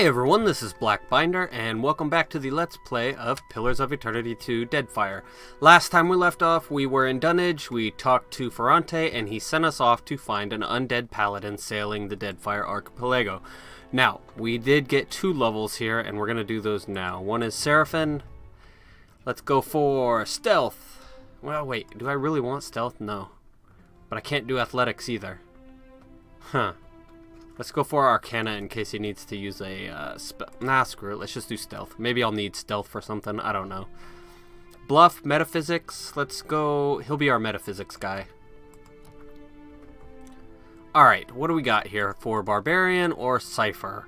Hey everyone, this is Blackbinder, and welcome back to the Let's Play of Pillars of Eternity 2 Deadfire. Last time we left off, we were in Dunnage, we talked to Ferrante, and he sent us off to find an undead paladin sailing the Deadfire archipelago. Now, we did get 2 levels here, and we're going to do those now. One is Seraphim. Let's go for Stealth. Well, wait, do I really want Stealth? No. But I can't do Athletics either. Huh. Let's go for Arcana in case he needs to use a spell. Nah, screw it. Let's just do Stealth. Maybe I'll need Stealth for something. I don't know. Bluff, Metaphysics. Let's go. He'll be our Metaphysics guy. Alright, what do we got here for Barbarian or Cypher?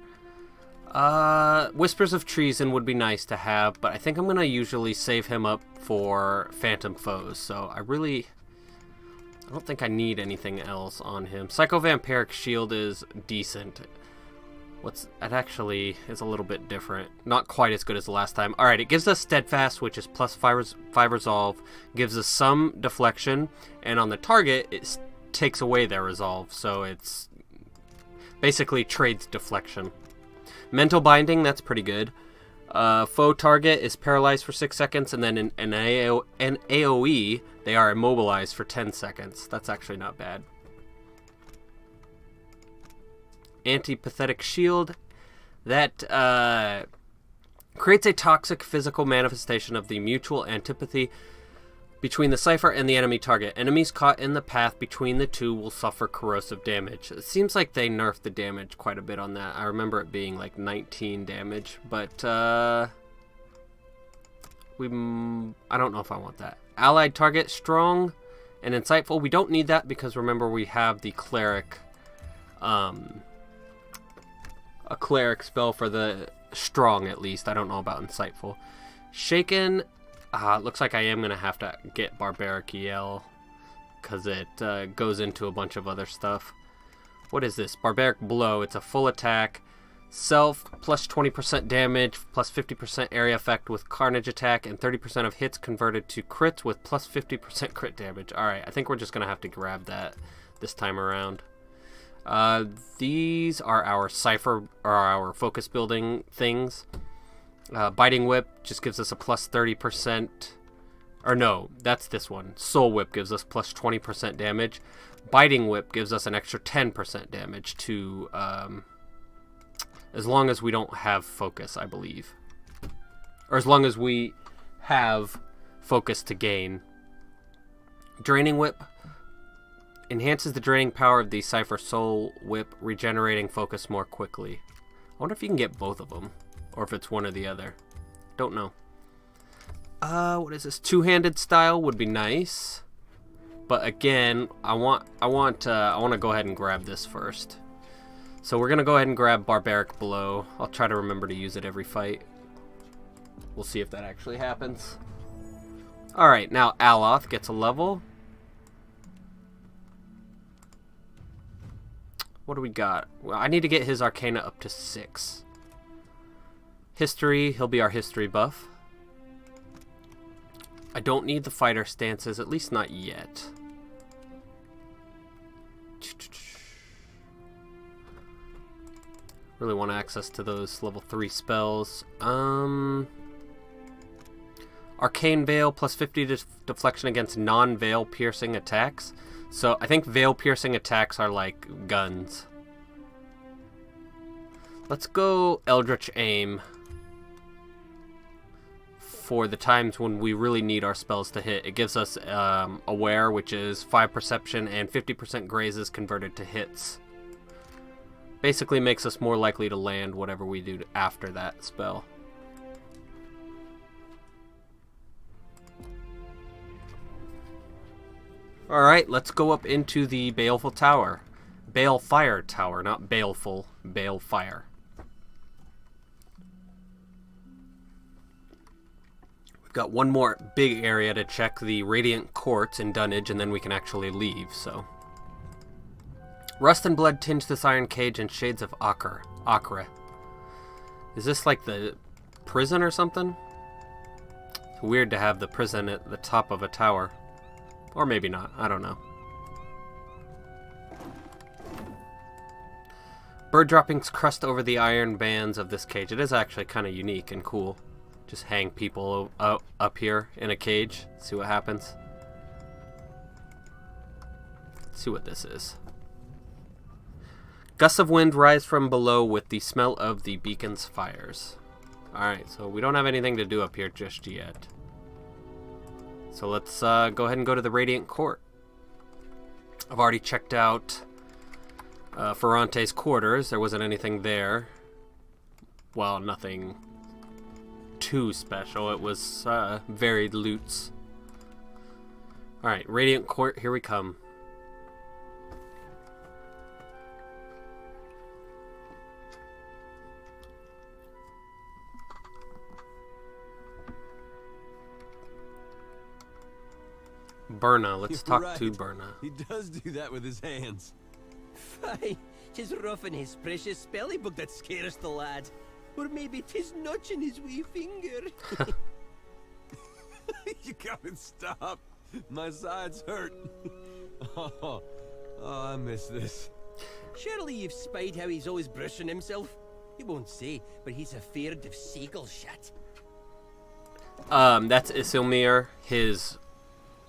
Whispers of Treason would be nice to have, but I think I'm going to usually save him up for Phantom Foes. So I don't think I need anything else on him. Psycho-Vampiric Shield is decent. It actually is a little bit different. Not quite as good as the last time. Alright, it gives us Steadfast, which is plus 5 Resolve. Gives us some Deflection. And on the target, it takes away their Resolve. So it's basically trades Deflection. Mental Binding, that's pretty good. Foe target is paralyzed for 6 seconds, and then in an AoE, they are immobilized for 10 seconds. That's actually not bad. Antipathetic Shield. That creates a toxic physical manifestation of the mutual antipathy between the Cypher and the enemy target. Enemies caught in the path between the two will suffer corrosive damage. It seems like they nerfed the damage quite a bit on that. I remember it being like 19 damage, but I don't know if I want that. Allied target, Strong and Insightful. We don't need that because remember we have the Cleric, a Cleric spell for the Strong at least. I don't know about Insightful. Shaken. It looks like I am going to have to get Barbaric EL because it goes into a bunch of other stuff. What is this? Barbaric Blow. It's a full attack. Self plus 20% damage, plus 50% area effect with Carnage attack, and 30% of hits converted to crits with plus 50% crit damage. Alright, I think we're just going to have to grab that this time around. These are our Cypher, or our focus building things. Biting Whip just gives us a plus 30%. Or no, that's this one. Soul Whip gives us plus 20% damage. Biting Whip gives us an extra 10% damage to, as long as we don't have focus, I believe. Or as long as we have focus to gain. Draining Whip enhances the draining power of the Cypher Soul Whip, regenerating focus more quickly. I wonder if you can get both of them. Or if it's one or the other. Don't know. What is this? Two-handed style would be nice. But again, I want to go ahead and grab this first. So we're gonna go ahead and grab Barbaric Blow. I'll try to remember to use it every fight. We'll see if that actually happens. Alright, now Aloth gets a level. What do we got? Well, I need to get his Arcana up to 6. History, he'll be our history buff. I don't need the fighter stances, at least not yet. Really want access to those level 3 spells. Arcane Veil plus 50 deflection against non-veil piercing attacks. So I think veil piercing attacks are like guns. Let's go Eldritch Aim. For the times when we really need our spells to hit. It gives us Aware, which is 5 Perception and 50% Grazes converted to hits. Basically makes us more likely to land whatever we do after that spell. Alright, let's go up into the Baleful Tower. Balefire Tower, not Baleful, Balefire. Got one more big area to check, the Radiant Courts in Dunnage, and then we can actually leave, so. Rust and blood tinge this iron cage in shades of ochre. Is this like the prison or something? It's weird to have the prison at the top of a tower. Or maybe not, I don't know. Bird droppings crust over the iron bands of this cage. It is actually kind of unique and cool. Just hang people up here in a cage. See what happens. See what this is. Gusts of wind rise from below with the smell of the beacon's fires. Alright, so we don't have anything to do up here just yet. So let's go ahead and go to the Radiant Court. I've already checked out Ferrante's quarters. There wasn't anything there. Well, nothing too special. It was varied loots. Alright, Radiant Court, here we come. Berna, let's talk to Berna. He does do that with his hands. Fine, 'tis roughing his precious spelling book that scares the lad. Or maybe 'tis notching his wee finger. You gotta stop. My sides hurt. Oh, I miss this. Surely you've spied how he's always brushing himself. He won't say, but he's afeard of seagull shit. That's Isilmir, his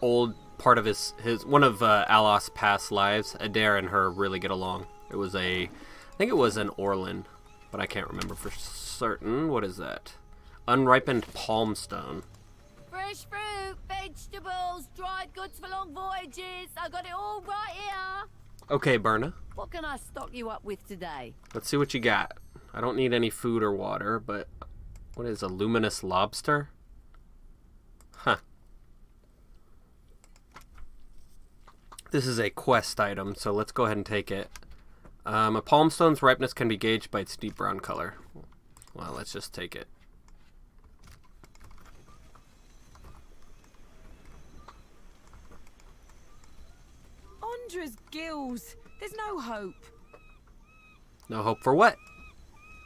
old part of his one of Alos' past lives. Adair and her really get along. It was I think it was an Orlin, but I can't remember for certain. What is that? Unripened palmstone. Fresh fruit, vegetables, dried goods for long voyages. I got it all right here. Okay, Berna. What can I stock you up with today? Let's see what you got. I don't need any food or water, but what is a luminous lobster? Huh. This is a quest item, so let's go ahead and take it. A palmstone's ripeness can be gauged by its deep brown color. Well, let's just take it. Andra's gills. There's no hope. No hope for what?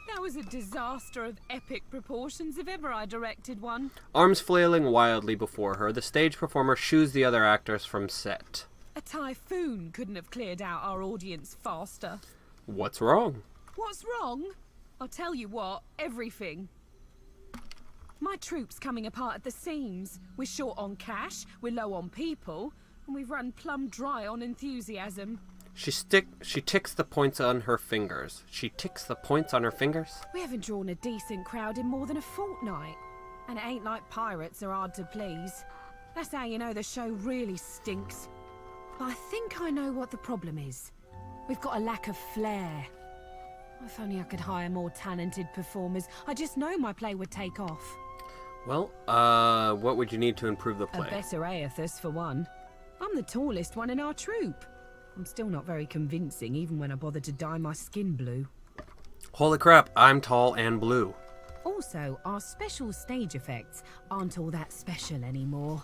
That was a disaster of epic proportions if ever I directed one. Arms flailing wildly before her, the stage performer shoos the other actors from set. A typhoon couldn't have cleared out our audience faster. What's wrong? What's wrong? I'll tell you what, everything. My troup's coming apart at the seams. We're short on cash, we're low on people, and we've run plumb dry on enthusiasm. She ticks the points on her fingers. She ticks the points on her fingers? We haven't drawn a decent crowd in more than a fortnight. And it ain't like pirates are hard to please. That's how you know the show really stinks. But I think I know what the problem is. We've got a lack of flair. If only I could hire more talented performers. I just know my play would take off. Well, what would you need to improve the play? A better Aethys, for one. I'm the tallest one in our troupe. I'm still not very convincing, even when I bother to dye my skin blue. Holy crap, I'm tall and blue. Also, our special stage effects aren't all that special anymore.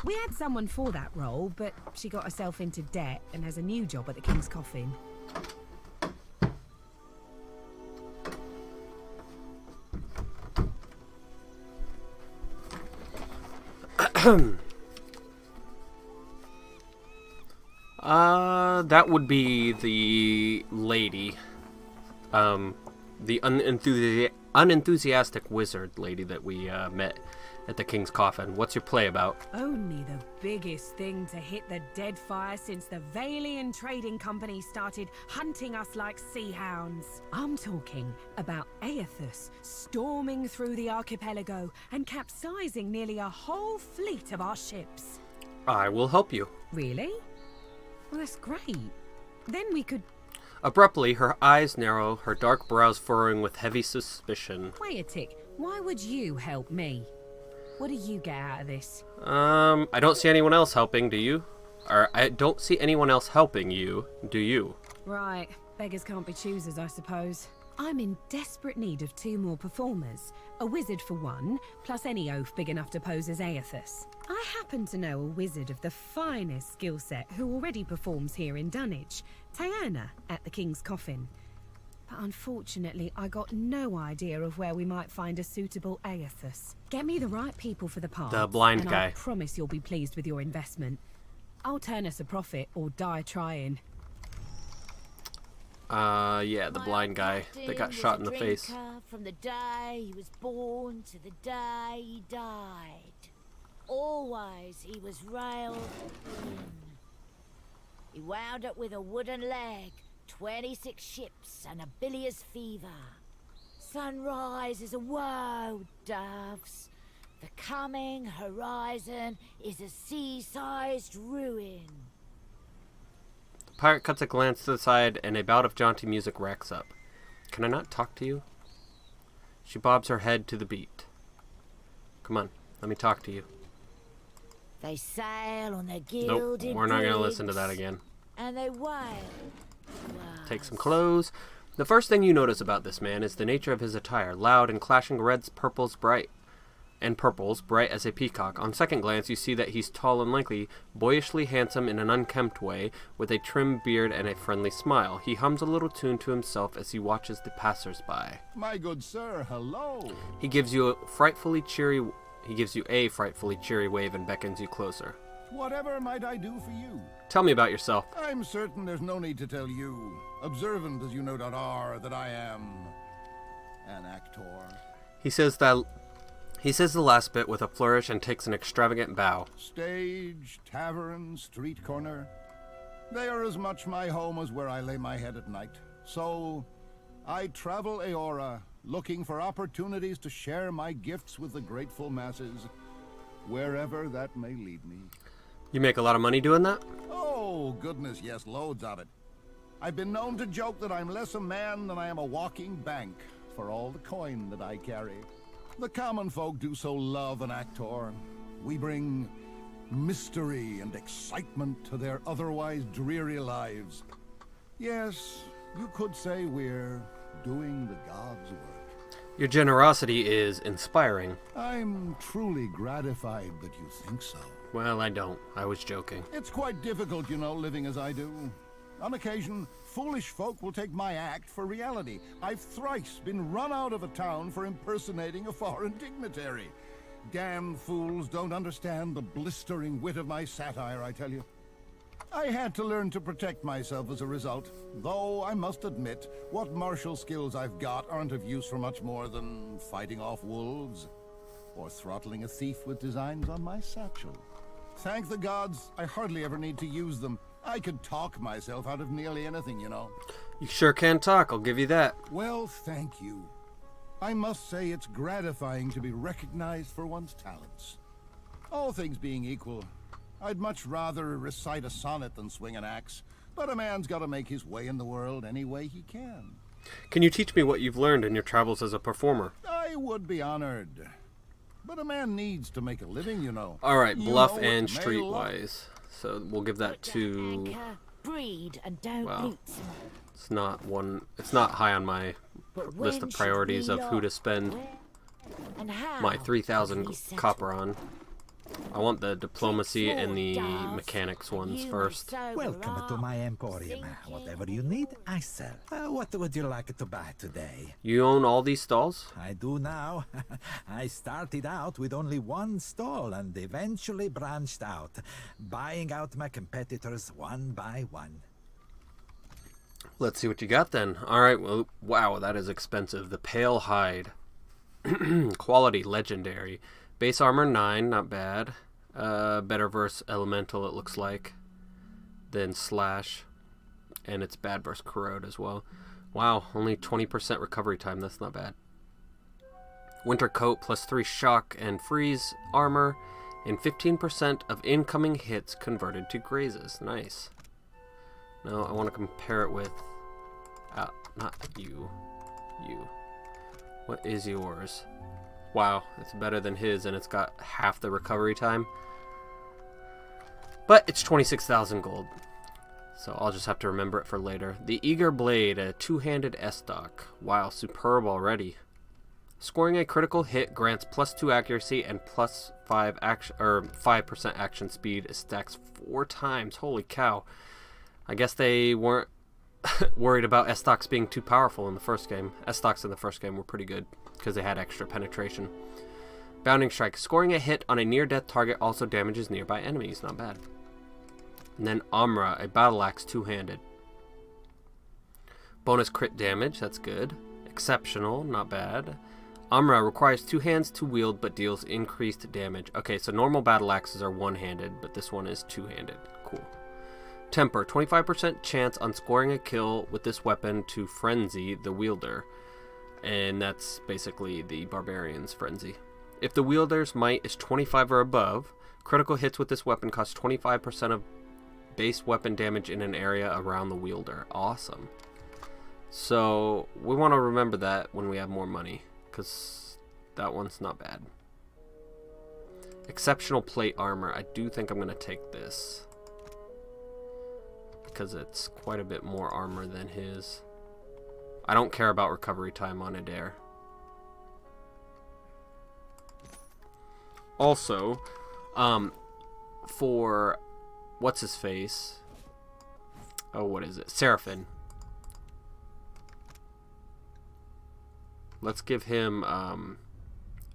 We had someone for that role, but she got herself into debt and has a new job at the King's Coffin. That would be the lady. The unenthusiastic wizard lady that we met at the King's Coffin. What's your play about? Only the biggest thing to hit the Deadfire since the Valian Trading Company started hunting us like sea hounds. I'm talking about Aethys storming through the archipelago and capsizing nearly a whole fleet of our ships. I will help you. Really? Well, that's great. Then we could... Abruptly, her eyes narrow, her dark brows furrowing with heavy suspicion. Wait a tick. Why would you help me? What do you get out of this? I don't see anyone else helping, do you? Or, I don't see anyone else helping you, do you? Right. Beggars can't be choosers, I suppose. I'm in desperate need of 2 more performers. A wizard for one, plus any oaf big enough to pose as Aethys. I happen to know a wizard of the finest skill set who already performs here in Dunwich, Tiana, at the King's Coffin. But unfortunately, I got no idea of where we might find a suitable Aethys. Get me the right people for the part. The blind and guy. I promise you'll be pleased with your investment. I'll turn us a profit or die trying. Yeah, the blind guy that got shot in the face. From the day he was born to the day he died. Always he was railed in. He wound up with a wooden leg, 26 ships, and a bilious fever. Sunrise is a woe, doves. The coming horizon is a sea-sized ruin. The pirate cuts a glance to the side, and a bout of jaunty music racks up. Can I not talk to you? She bobs her head to the beat. Come on, let me talk to you. They sail on their gilded Nope, we're not going to bridge, listen to that again. and they wail. Take some clothes. The first thing you notice about this man is the nature of his attire, loud and clashing reds, purples, bright as a peacock. On second glance, you see that he's tall and lanky, boyishly handsome in an unkempt way, with a trim beard and a friendly smile. He hums a little tune to himself as he watches the passers-by. My good sir, hello. He gives you a frightfully cheery wave and beckons you closer. Whatever might I do for you? Tell me about yourself. I'm certain there's no need to tell you, observant as you no doubt are, that I am an actor. He says the last bit with a flourish and takes an extravagant bow. Stage, tavern, street corner, they are as much my home as where I lay my head at night. So, I travel Aora, looking for opportunities to share my gifts with the grateful masses, wherever that may lead me. You make a lot of money doing that? Oh, goodness, yes, loads of it. I've been known to joke that I'm less a man than I am a walking bank for all the coin that I carry. The common folk do so love an actor. We bring mystery and excitement to their otherwise dreary lives. Yes, you could say we're doing the gods' work. Your generosity is inspiring. I'm truly gratified that you think so. Well, I don't. I was joking. It's quite difficult, you know, living as I do. On occasion, foolish folk will take my act for reality. I've thrice been run out of a town for impersonating a foreign dignitary. Damn fools don't understand the blistering wit of my satire, I tell you. I had to learn to protect myself as a result, though I must admit, what martial skills I've got aren't of use for much more than fighting off wolves or throttling a thief with designs on my satchel. Thank the gods, I hardly ever need to use them. I could talk myself out of nearly anything, you know. You sure can talk, I'll give you that. Well, thank you. I must say it's gratifying to be recognized for one's talents. All things being equal, I'd much rather recite a sonnet than swing an axe, but a man's got to make his way in the world any way he can. Can you teach me what you've learned in your travels as a performer? I would be honored. But a man needs to make a living, you know. Alright, You bluff know and what male streetwise. So we'll give that to... Anchor, breed, and don't Wow. loot. It's not high on my But list when of priorities should of we who to spend lock? And how my do 3,000 we settle? copper on. I want the diplomacy Take and the forward, Dove, mechanics and ones you first. may sober Welcome to up, my emporium. thinking. Whatever you need, I sell. What would you like to buy today? You own all these stalls? I do now. I started out with only one stall and eventually branched out, buying out my competitors one by one. Let's see what you got then. Alright, well, wow, that is expensive. The Pale Hide. Quality, legendary. Base armor 9, not bad. Better verse elemental, it looks like, than slash. And it's bad verse corrode as well. Wow, only 20% recovery time, that's not bad. Winter coat plus 3 shock and freeze armor, and 15% of incoming hits converted to grazes. Nice. Now I want to compare it with... not you. You. What is yours? Wow, it's better than his, and it's got half the recovery time. But it's 26,000 gold. So I'll just have to remember it for later. The Eager Blade, a two-handed S-Stock. Wow, superb already. Scoring a critical hit grants +2 accuracy and +5 action, or 5% action speed. It stacks 4 times. Holy cow. I guess they weren't worried about S-Stocks being too powerful in the first game. S-Stocks in the first game were pretty good because they had extra penetration. Bounding Strike. Scoring a hit on a near-death target also damages nearby enemies. Not bad. And then Amra, a battle axe two-handed. Bonus crit damage, that's good. Exceptional, not bad. Amra requires 2 hands to wield but deals increased damage. Okay, so normal battle axes are one-handed, but this one is two-handed. Cool. Temper, 25% chance on scoring a kill with this weapon to frenzy the wielder. And that's basically the barbarian's frenzy. If the wielder's might is 25 or above, critical hits with this weapon cost 25% of base weapon damage in an area around the wielder. Awesome. So we want to remember that when we have more money, because that one's not bad. Exceptional plate armor. I do think I'm going to take this, because it's quite a bit more armor than his. I don't care about recovery time on Adair. Also, for what's his face? Oh, what is it? Seraphim. Let's give him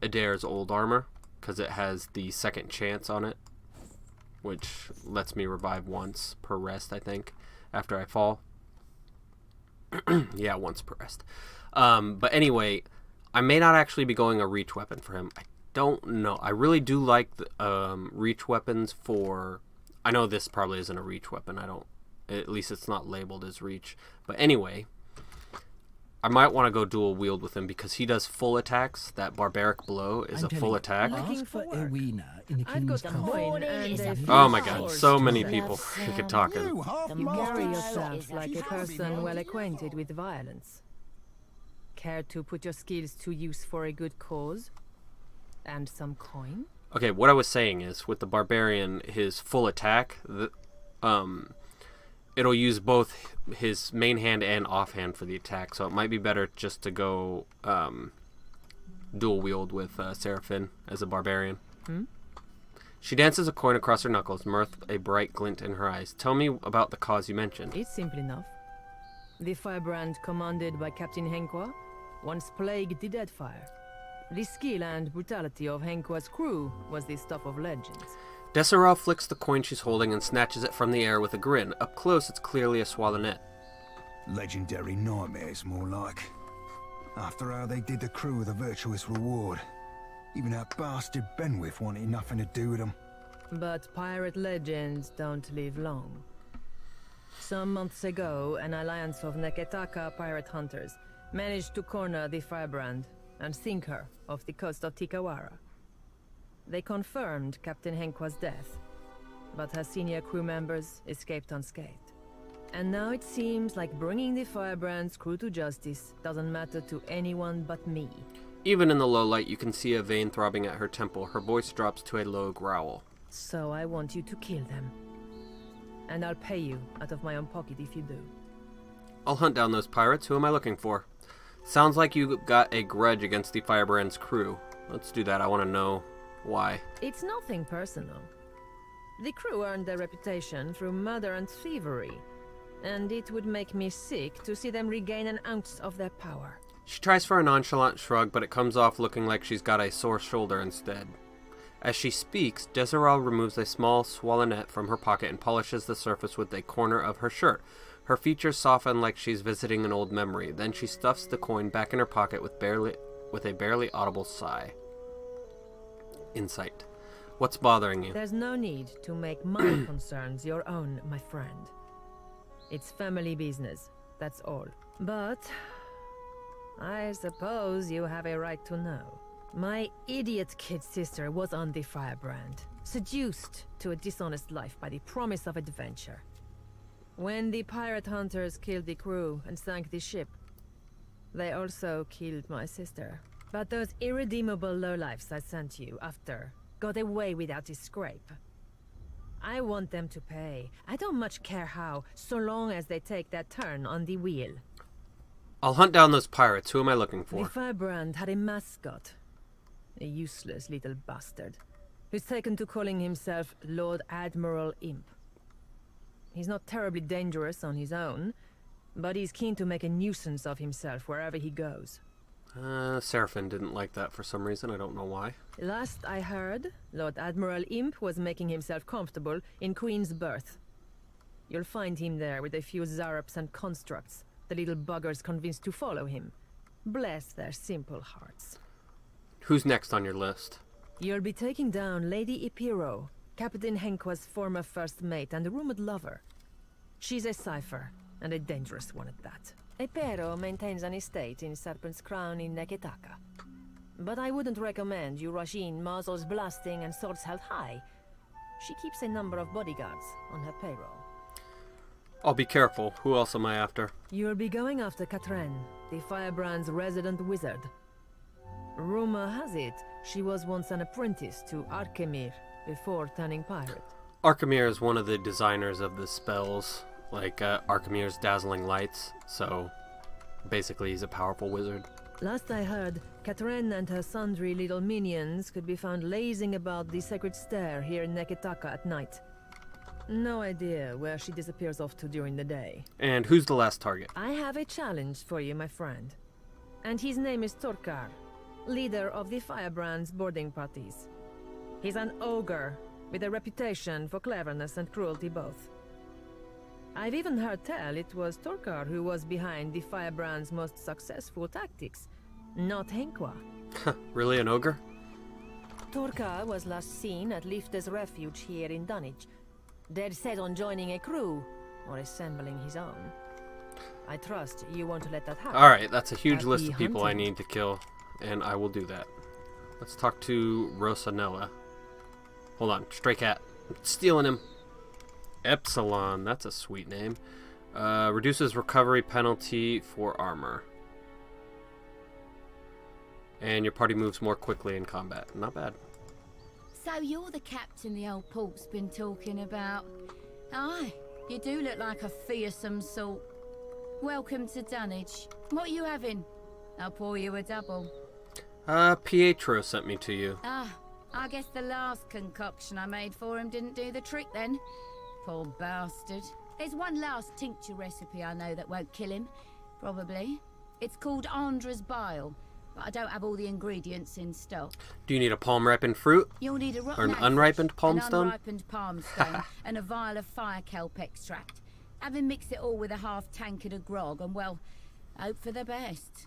Adair's old armor, because it has the second chance on it, which lets me revive once per rest, I think, after I fall. Yeah, once per rest. But anyway, I may not actually be going a reach weapon for him. I don't know. I really do like the reach weapons for... I know this probably isn't a reach weapon. At least it's not labeled as reach. But anyway, I might want to go dual wield with him, because he does full attacks. That barbaric blow is a full attack. Looking for Irina in the I've got King's a Court. coin and a Oh my god, so many people we could talk in. You half You carry master. yourself like a person well acquainted with violence. Care to put your skills to use for a good cause? And some coin? Okay, what I was saying is, with the barbarian, his full attack, it'll use both his main hand and offhand for the attack, so it might be better just to go dual wield with Seraphim as a barbarian. She dances a coin across her knuckles, mirth a bright glint in her eyes. Tell me about the cause you mentioned. It's simple enough. The firebrand commanded by Captain Henqua once plagued the Deadfire. The skill and brutality of Henqua's crew was the stuff of legends. Desiree flicks the coin she's holding and snatches it from the air with a grin. Up close, it's clearly a swallonet. Legendary nightmares, more like. After how they did the crew with a virtuous reward. Even that bastard Benwith wanted nothing to do with them. But pirate legends don't live long. Some months ago, an alliance of Neketaka pirate hunters managed to corner the firebrand and sink her off the coast of Tikawara. They confirmed Captain Henqua's death, but her senior crew members escaped unscathed. And now it seems like bringing the firebrand's crew to justice doesn't matter to anyone but me. Even in the low light, you can see a vein throbbing at her temple. Her voice drops to a low growl. So I want you to kill them. And I'll pay you out of my own pocket if you do. I'll hunt down those pirates. Who am I looking for? Sounds like you got a grudge against the firebrand's crew. Let's do that. I want to know why. It's nothing personal. The crew earned their reputation through murder and thievery, and it would make me sick to see them regain an ounce of their power. She tries for a nonchalant shrug, but it comes off looking like she's got a sore shoulder instead. As she speaks, Desiree removes a small swallonet from her pocket and polishes the surface with a corner of her shirt. Her features soften like she's visiting an old memory. Then she stuffs the coin back in her pocket with a barely audible sigh. Insight. What's bothering you? There's no need to make my concerns your own, my friend. It's family business, that's all. But I suppose you have a right to know. My idiot kid sister was on the firebrand, seduced to a dishonest life by the promise of adventure. When the pirate hunters killed the crew and sank the ship, they also killed my sister. But those irredeemable lowlifes I sent you after got away without a scrape. I want them to pay. I don't much care how, so long as they take their turn on the wheel. I'll hunt down those pirates. Who am I looking for? The firebrand had a mascot. A useless little bastard, who's taken to calling himself Lord Admiral Imp. He's not terribly dangerous on his own, but he's keen to make a nuisance of himself wherever he goes. Seraphim didn't like that for some reason. I don't know why. Last I heard, Lord Admiral Imp was making himself comfortable in Queen's Berth. You'll find him there with a few zarops and constructs, the little buggers convinced to follow him. Bless their simple hearts. Who's next on your list? You'll be taking down Lady Ipiro, Captain Henqua's former first mate and rumored lover. She's a cipher, and a dangerous one at that. Ipiro maintains an estate in Serpent's Crown in Neketaka. But I wouldn't recommend you rush in, muzzles blasting and swords held high. She keeps a number of bodyguards on her payroll. I'll be careful. Who else am I after? You'll be going after Katren, the Firebrand's resident wizard. Rumor has it, she was once an apprentice to Arkemir before turning pirate. Arkemir is one of the designers of the spells, like Arkemir's Dazzling Lights, so basically he's a powerful wizard. Last I heard, Katren and her sundry little minions could be found lazing about the sacred stair here in Neketaka at night. No idea where she disappears off to during the day. And who's the last target? I have a challenge for you, my friend. And his name is Torkar, leader of the Firebrand's boarding parties. He's an ogre, with a reputation for cleverness and cruelty both. I've even heard tell it was Torkar who was behind the Firebrand's most successful tactics, not Henqua. Really an ogre? Torkar was last seen at Lifte's refuge here in Dunwich, dead set on joining a crew, or assembling his own. I trust you won't let that happen. Alright, that's a huge Happy list of people I hunting. need to kill, and I will do that. Let's talk to Rosanella. Hold on, Stray Cat. I'm stealing him. Epsilon, that's a sweet name. Reduces recovery penalty for armor. And your party moves more quickly in combat. Not bad. So you're the captain the old pork's been talking about. Aye, you do look like a fearsome sort. Welcome to Dunwich. What are you having? I'll pour you a double. Pietro sent me to you. Ah, I guess the last concoction I made for him didn't do the trick then. Poor bastard. There's one last tincture recipe I know that won't kill him. Probably. It's called Andra's Bile, but I don't have all the ingredients in stock. Do you need a palm-ripened fruit? You'll need a Or rotten an hagfish, unripened palm an stone? unripened palm stone, and a vial of fire kelp extract. Have him mix it all with a half tankard of grog, and well, hope for the best.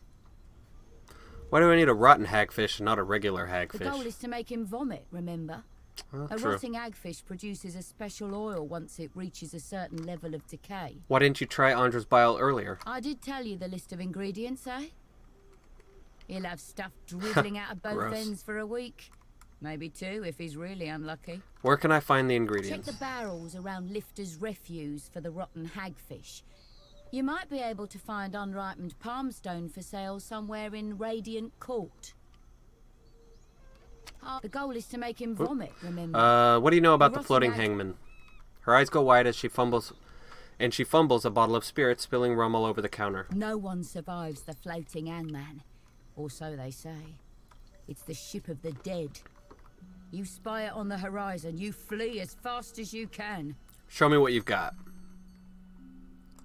Why do I need a rotten hagfish and not a regular The goal hagfish? is to make him vomit, remember? A True. rotting hagfish produces a special oil once it reaches a certain level of decay. Why didn't you try Andra's Bile earlier? I did tell you the list of ingredients, eh? He'll have stuff dribbling out of both Gross. ends for a week. Maybe two if he's really unlucky. Where can I find the Check ingredients? the barrels around Lifter's refuse for the rotten hagfish. You might be able to find unripened palmstone for sale somewhere in Radiant Court. The goal is to make him vomit, remember? What do you know about The the floating rotting hangman? Her eyes go wide as she fumbles a bottle of spirit, spilling rum all over the counter. No one survives the floating hangman. Or so they say. It's the ship of the dead. You spy it on the horizon, you flee as fast as you can. Show me what you've got.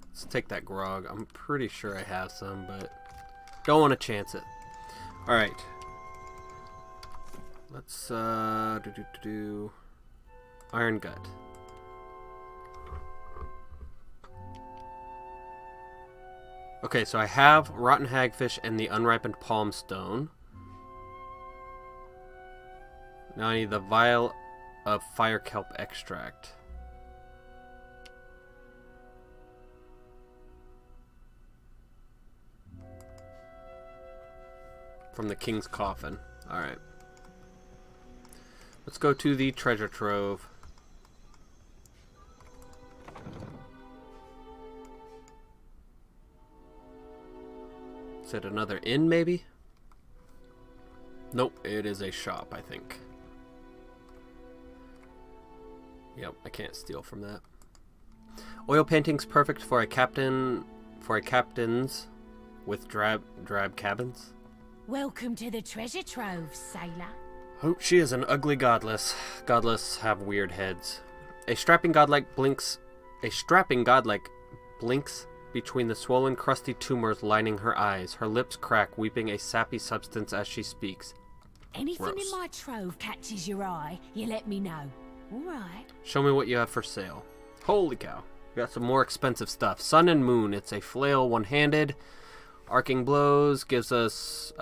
Let's take that grog. I'm pretty sure I have some, but don't want to chance it. Alright. Let's, Iron Gut. Okay, so I have rotten hagfish and the unripened palm stone. Now I need the vial of fire kelp extract. From the king's coffin. Alright. Let's go to the treasure trove. Is it another inn, maybe? Nope, it is a shop, I think. Yep, I can't steal from that. Oil painting's perfect for a captain's with drab cabins. Welcome to the treasure trove, sailor. Oh, she is an ugly godless. Godless have weird heads. A strapping godlike blinks between the swollen, crusty tumors lining her eyes. Her lips crack, weeping a sappy substance as she speaks. Anything Gross. in my trove catches your eye, you let me know. All right. Show me what you have for sale. Holy cow. We got some more expensive stuff. Sun and Moon. It's a flail one-handed. Arcing blows gives us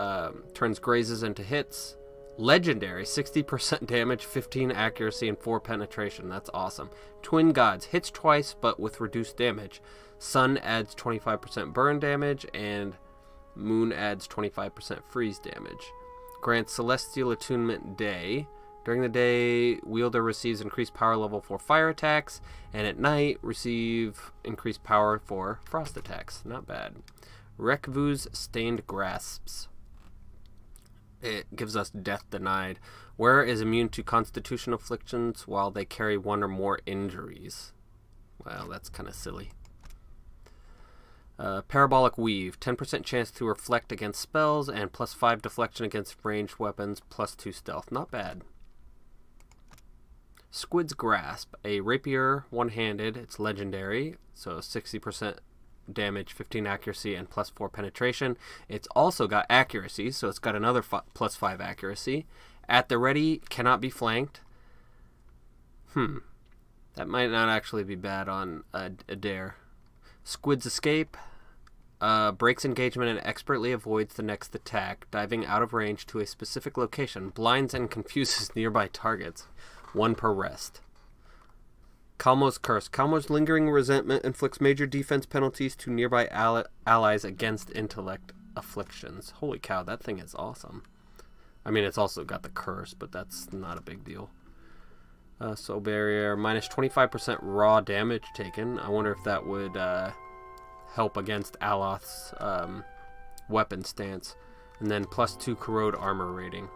turns grazes into hits. Legendary, 60% damage, 15 accuracy, and 4 penetration. That's awesome. Twin Gods hits twice, but with reduced damage. Sun adds 25% burn damage, and Moon adds 25% freeze damage. Grants Celestial Attunement Day. During the day, wielder receives increased power level for fire attacks, and at night, receive increased power for frost attacks. Not bad. Rekvu's Stained Grasps. It gives us Death Denied. Wearer is immune to constitution afflictions while they carry one or more injuries. Well, that's kind of silly. Parabolic Weave. 10% chance to reflect against spells and plus 5 deflection against ranged weapons, plus 2 stealth. Not bad. Squid's Grasp. A rapier, one-handed. It's legendary, so 60% damage, 15 accuracy, and plus 4 penetration. It's also got accuracy, so it's got another plus 5 accuracy. At the ready, cannot be flanked. That might not actually be bad on a dare. Squid's Escape. Breaks engagement and expertly avoids the next attack, diving out of range to a specific location. Blinds and confuses nearby targets. 1 per rest. Kalmo's Curse. Kalmo's lingering resentment inflicts major defense penalties to nearby allies against intellect afflictions. Holy cow, that thing is awesome. I mean, it's also got the curse, but that's not a big deal. Soul Barrier, minus 25% raw damage taken. I wonder if that would help against Aloth's weapon stance. And then plus 2 corrode armor rating.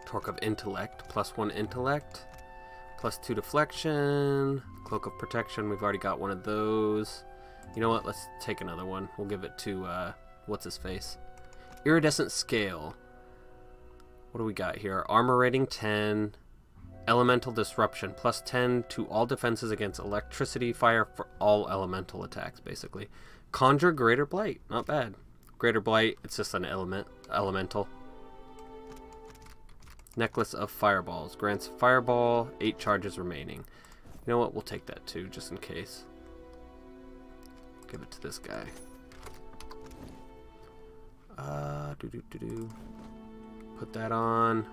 Torque of Intellect, plus 1 intellect, plus 2 deflection, Cloak of Protection, we've already got one of those. You know what, let's take another one. We'll give it to, what's his face? Iridescent Scale. What do we got here? Armor rating 10, Elemental Disruption, plus 10 to all defenses against electricity, fire for all elemental attacks, basically. Conjure Greater Blight, not bad. Greater Blight, it's just an elemental. Necklace of Fireballs. Grants Fireball, 8 charges remaining. You know what? We'll take that too, just in case. Give it to this guy. Put that on.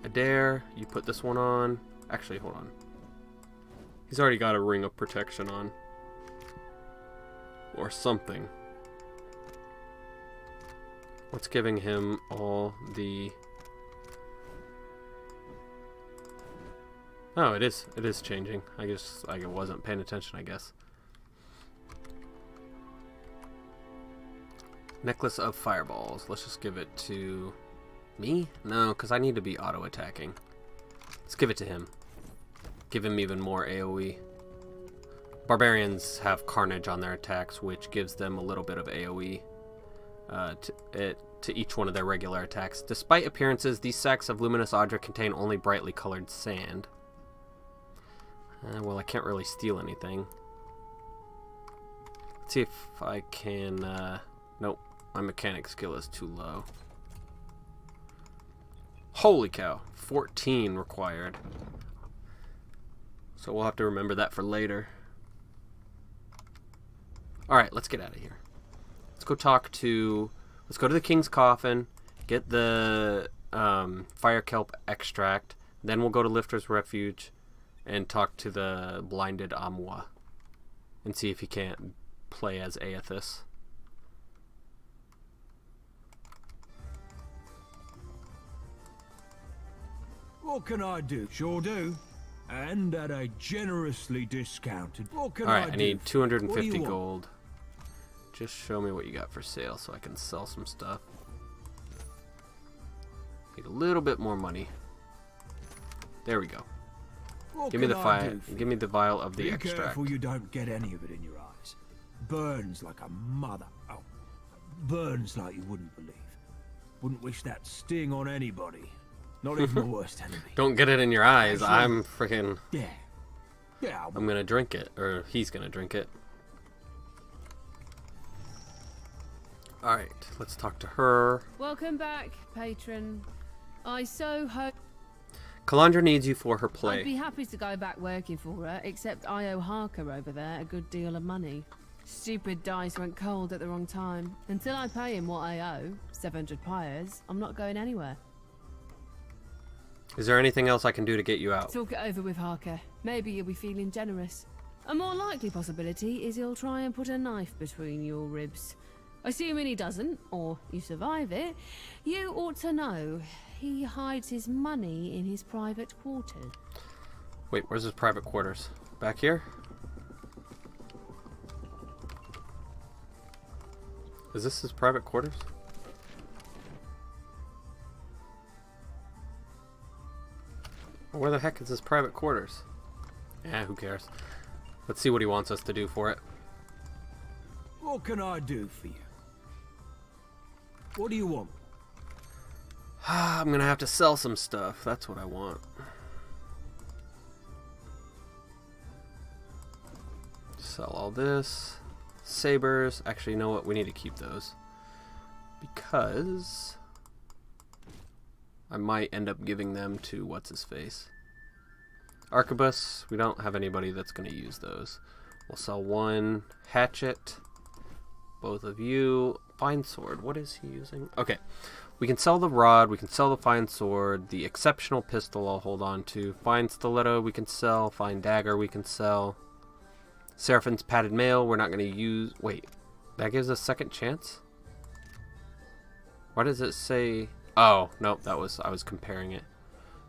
Adair, you put this one on. Actually, hold on. He's already got a Ring of Protection on. Or something. What's giving him all the... Oh, it is changing. I guess I wasn't paying attention, I guess. Necklace of Fireballs. Let's just give it to me? No, because I need to be auto-attacking. Let's give it to him. Give him even more AoE. Barbarians have Carnage on their attacks, which gives them a little bit of AoE to each one of their regular attacks. Despite appearances, these sacks of luminous object contain only brightly colored sand. Well, I can't really steal anything. Let's see if I can... Nope. My mechanic skill is too low. Holy cow. 14 required. So we'll have to remember that for later. Alright, let's get out of here. Let's go talk to... Let's go to the King's Coffin. Get the Fire Kelp extract. Then we'll go to Lifter's Refuge. And talk to the blinded Amwa. And see if he can't play as Aethys. What can I do? Sure do. And at a generously discounted. What can Alright, I do? need 250 What do you want? gold. Just show me what you got for sale so I can sell some stuff. Need a little bit more money. There we go. What Give me the can I vial. do for Give me the vial of the Be extract. careful you don't get any of it in your eyes. Burns like a mother. Oh, burns like you wouldn't believe. Wouldn't wish that sting on anybody. Not even the worst enemy. Don't get it in your eyes. Actually, I'm freaking. Yeah. Yeah. I'm gonna drink it, or he's gonna drink it. All right, let's talk to her. Welcome back, patron. I so hope. Calandra needs you for her play. I'd be happy to go back working for her, except I owe Harker over there a good deal of money. Stupid dice went cold at the wrong time. Until I pay him what I owe, 700 pyres, I'm not going anywhere. Is there anything else I can do to get you out? Talk it over with Harker. Maybe you'll be feeling generous. A more likely possibility is he'll try and put a knife between your ribs. Assuming he doesn't, or you survive it, you ought to know he hides his money in his private quarters. Wait, where's his private quarters? Back here? Is this his private quarters? Where the heck is his private quarters? Eh, who cares? Let's see what he wants us to do for it. What can I do for you? What do you want? I'm gonna have to sell some stuff. That's what I want. Sell all this. Sabers. Actually, you know what? We need to keep those. Because I might end up giving them to what's-his-face. Arquebus. We don't have anybody that's going to use those. We'll sell one. Hatchet. Both of you. Fine sword. What is he using? Okay. We can sell the rod. We can sell the fine sword. The exceptional pistol I'll hold on to. Fine stiletto we can sell. Fine dagger we can sell. Seraphine's padded mail we're not going to use. Wait. That gives us second chance? Why does it say... Oh, nope. I was comparing it.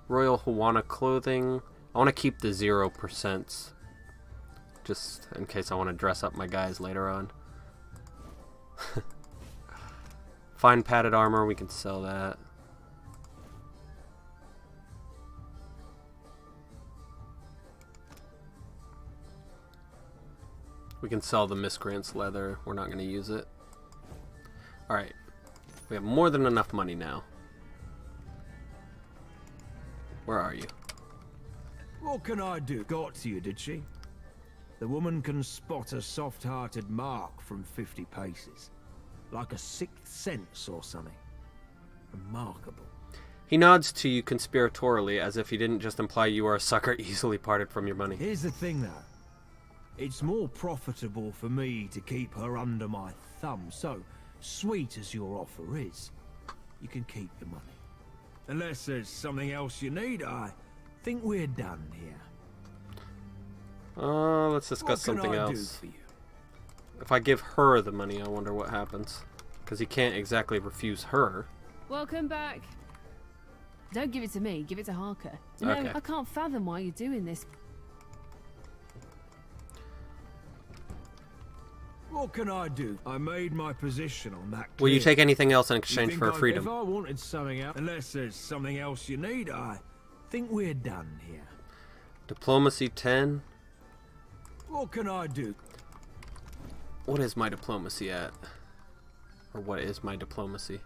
Royal Huana clothing. I want to keep the 0%. Just in case I want to dress up my guys later on. Fine padded armor, we can sell that. We can sell the miscreant's leather. We're not going to use it. Alright. We have more than enough money now. Where are you? What can I do? Got to you, did she? The woman can spot a soft-hearted mark from 50 paces. Like a sixth sense or something. Remarkable. He nods to you conspiratorially, as if he didn't just imply you are a sucker easily parted from your money. Here's the thing, though. It's more profitable for me to keep her under my thumb, so, sweet as your offer is, you can keep the money. Unless there's something else you need, I think we're done here. Let's discuss something else. What can I do for you? If I give her the money, I wonder what happens. Because he can't exactly refuse her. Welcome back. Don't give it to me, give it to Harker. You know, Okay. I can't fathom why you're doing this. What can I do? I made my position on that. Will you take anything else in You exchange think for If freedom? I wanted something else, unless there's something else you need, I think we're done here. Diplomacy 10. What can I do? What is my diplomacy at? Or what is my diplomacy?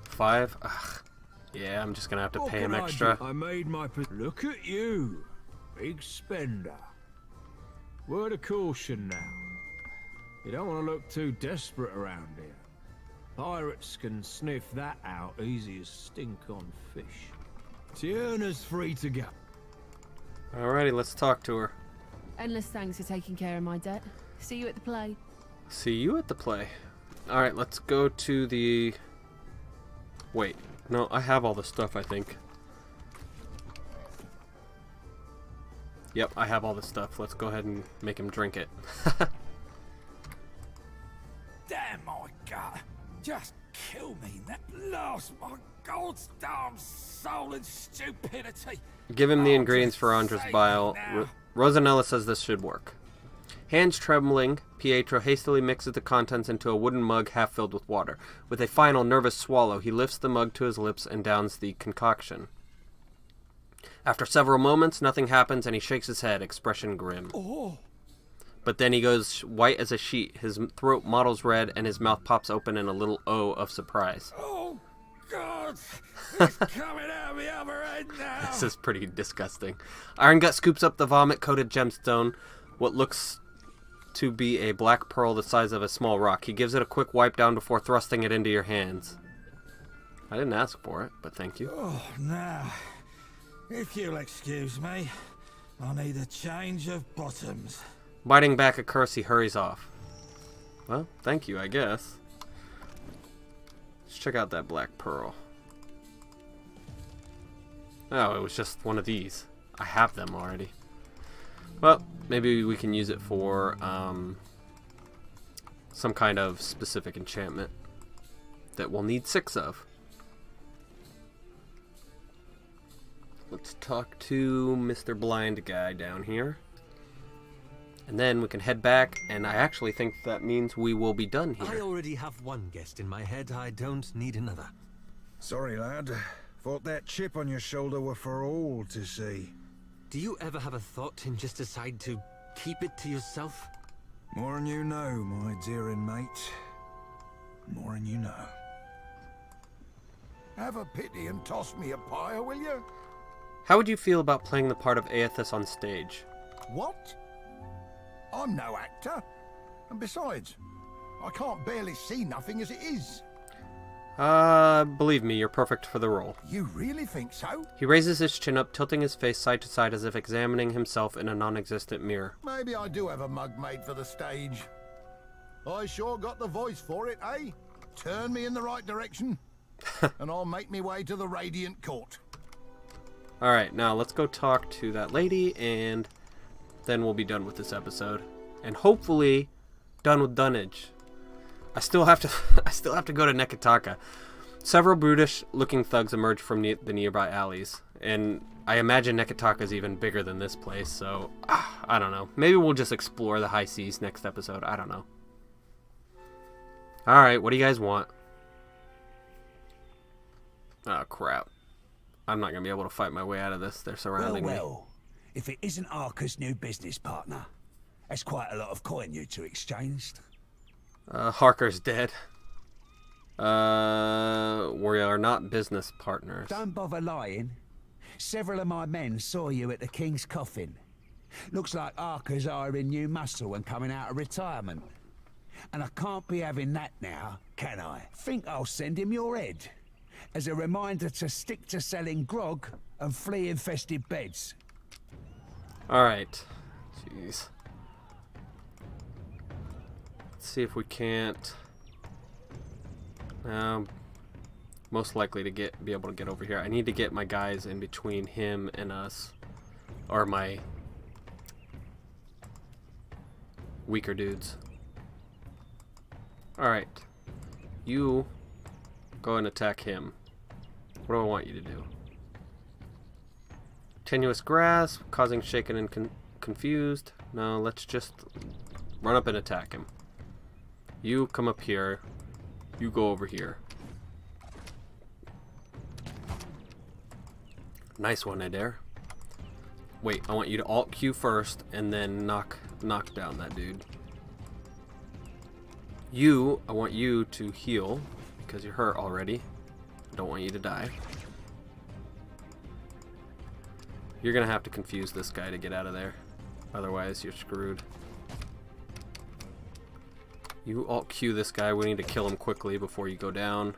5? Ugh. Yeah, I'm just gonna have to What pay him can I extra. do? I made my look at you, big spender. Word of caution now. You don't want to look too desperate around here. Pirates can sniff that out easy as stink on fish. Tierna's free to go. Alrighty, let's talk to her. Endless thanks for taking care of my debt. See you at the play. See you at the play. Alright, let's go to the... Wait, no, I have all the stuff, I think. Yep, I have all the stuff. Let's go ahead and make him drink it. Damn my God! Just kill me. That lost my God's darn soul and stupidity. Give him the Oh, ingredients for just Andra's save bile. me now. Rosanella says this should work. Hands trembling, Pietro hastily mixes the contents into a wooden mug half filled with water. With a final nervous swallow, he lifts the mug to his lips and downs the concoction. After several moments, nothing happens, and he shakes his head, expression grim. Oh. But then he goes white as a sheet, his throat mottles red, and his mouth pops open in a little O of surprise. Oh, God! It's coming out of the other end now! This is pretty disgusting. Iron Gut scoops up the vomit-coated gemstone, what looks to be a black pearl the size of a small rock. He gives it a quick wipe down before thrusting it into your hands. I didn't ask for it, but thank you. Oh, now. If you'll excuse me, I need a change of bottoms. Biting back a curse, he hurries off. Well, thank you, I guess. Let's check out that black pearl. Oh, it was just one of these. I have them already. Well, maybe we can use it for some kind of specific enchantment that we'll need 6 of. Let's talk to Mr. Blind Guy down here. And then we can head back, and I actually think that means we will be done here. I already have one guest in my head. I don't need another. Sorry, lad. Thought that chip on your shoulder were for all to see. Do you ever have a thought and just decide to keep it to yourself? More than you know, my dear mate. More than you know. Have a pity and toss me a pyre, will you? How would you feel about playing the part of Aethys on stage? What? I'm no actor. And besides, I can't barely see nothing as it is. Believe me, you're perfect for the role. You really think so? He raises his chin up, tilting his face side to side as if examining himself in a non-existent mirror. Maybe I do have a mug made for the stage. I sure got the voice for it, eh? Turn me in the right direction, and I'll make me way to the Radiant Court. Alright, now let's go talk to that lady, and then we'll be done with this episode. And hopefully, done with dunnage. I still have to go to Neketaka. Several brutish-looking thugs emerge from the nearby alleys, and I imagine Neketaka is even bigger than this place. So I don't know. Maybe we'll just explore the high seas next episode. I don't know. All right, what do you guys want? Oh crap! I'm not gonna be able to fight my way out of this. They're surrounding me. Well, if it isn't Arca's new business partner, that's quite a lot of coin you two exchanged. Harker's dead. We are not business partners. Don't bother lying. Several of my men saw you at the King's coffin. Looks like Arca's hiring new muscle and coming out of retirement. And I can't be having that now, can I? Think I'll send him your head. As a reminder to stick to selling grog and flea-infested beds. Alright. Jeez. See if we can't. Most likely to be able to get over here. I need to get my guys in between him and us, or my weaker dudes. All right, you go and attack him. What do I want you to do? Tenuous grasp, causing shaken and confused. No, let's just run up and attack him. You come up here. You go over here. Nice one, Adair. Wait, I want you to alt Q first and then knock down that dude. I want you to heal because you're hurt already. I don't want you to die. You're gonna have to confuse this guy to get out of there. Otherwise, you're screwed. You alt Q this guy. We need to kill him quickly before you go down.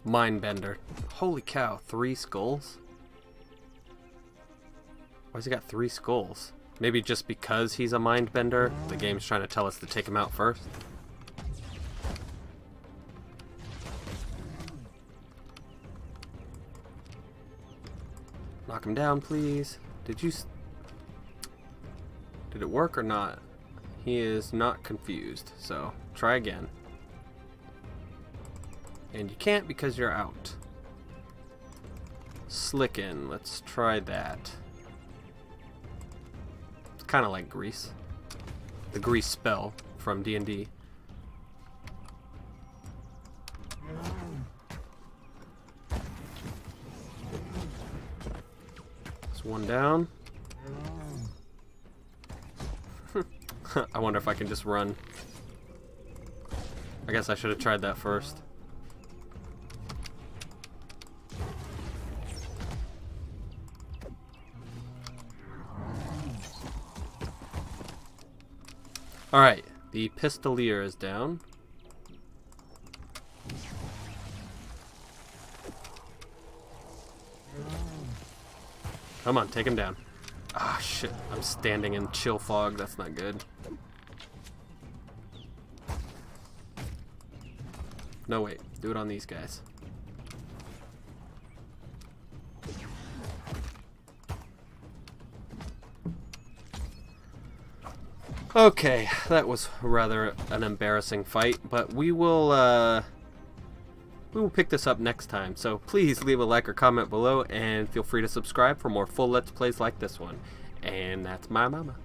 Mindbender. Holy cow, 3 skulls? Why's he got 3 skulls? Maybe just because he's a mindbender? The game's trying to tell us to take him out first? Knock him down, please. Did it work or not? He is not confused, so try again. And you can't because you're out. Slicken, let's try that. It's kind of like grease. The grease spell from D&D. There's one down. I wonder if I can just run. I guess I should have tried that first. Alright, the Pistolier is down. Come on, take him down. Ah, shit. I'm standing in chill fog. That's not good. No, wait. Do it on these guys. Okay, that was rather an embarrassing fight, but we will pick this up next time. So please leave a like or comment below, and feel free to subscribe for more full Let's Plays like this one. And that's my mama.